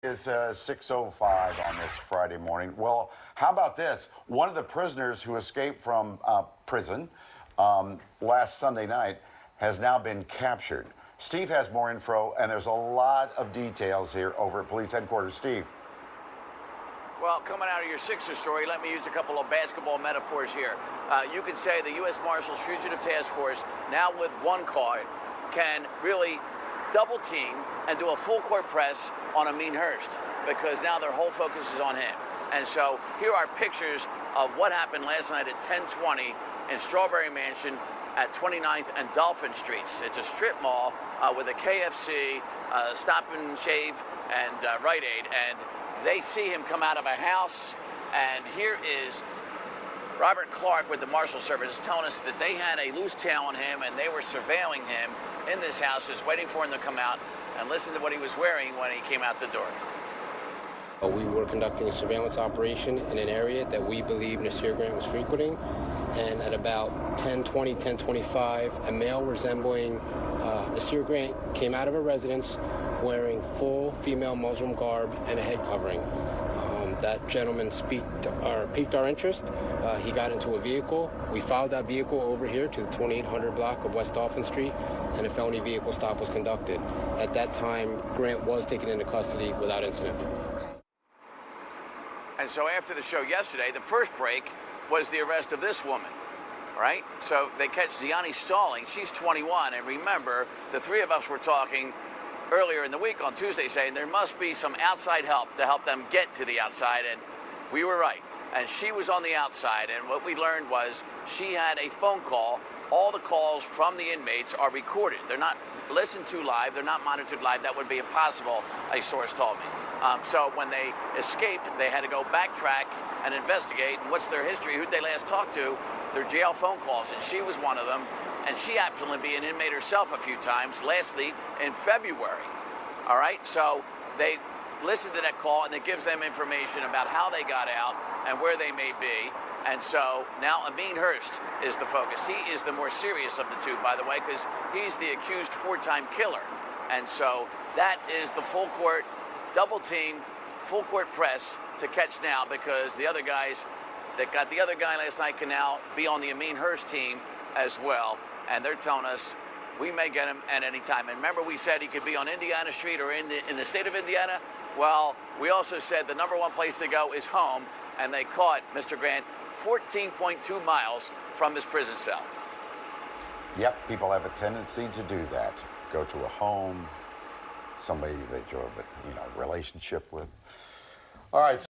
Is 6:05 on this Friday morning. Well, how about this? One of the prisoners who escaped from prison last Sunday night has now been captured. Steve has more info, and there's a lot of details here over at police headquarters. Steve. Well, coming out of your Sixers story, let me use a couple of basketball metaphors here. You could say the US Marshals Fugitive Task Force, now with one car, can really double team and do a full court press on Amin Hurst, because now their whole focus is on him. And so here are pictures of what happened last night at 10:20 in Strawberry Mansion at 29th and Dolphin Streets. It's a strip mall with a KFC, Stop and Shave, and Rite Aid. And they see him come out of a house. And here is Robert Clark with the Marshal Service telling us that they had a loose tail on him and they were surveilling him in this house, just waiting for him to come out, and listen to what he was wearing when he came out the door. We were conducting a surveillance operation in an area that we believe Nasir Grant was frequenting, and at about 10:20, 10:25, a male resembling Nasir Grant came out of a residence wearing full female Muslim garb and a head covering. That gentleman piqued our interest. He got into a vehicle. We followed that vehicle over here to the 2800 block of West Dolphin Street, and a felony vehicle stop was conducted. At that time, Grant was taken into custody without incident. And so after the show yesterday, the first break was the arrest of this woman, right? So they catch Ziani Stalling. She's 21, and remember, the three of us were talking earlier in the week on Tuesday saying there must be some outside help to help them get to the outside, and we were right. And she was on the outside, and what we learned was she had a phone call. All the calls from the inmates are recorded. They're not listened to live. They're not monitored live. That would be impossible, a source told me. So when they escaped, they had to go backtrack and investigate. And what's their history? Who'd they last talk to? Their jail phone calls, and she was one of them. And she happened to be an inmate herself a few times, lastly in February. All right, so they listen to that call, and it gives them information about how they got out and where they may be. And so now Amin Hurst is the focus. He is the more serious of the two, by the way, because he's the accused four-time killer. And so that is the full court, double team, full court press to catch now, because the other guys that got the other guy last night can now be on the Amin Hurst team as well. And they're telling us we may get him at any time. And remember, we said he could be on Indiana Street or in the state of Indiana. Well, we also said the number one place to go is home, and they caught Mr. Grant 14.2 miles from his prison cell. Yep, people have a tendency to do that. Go to a home, somebody that you have a relationship with. All right.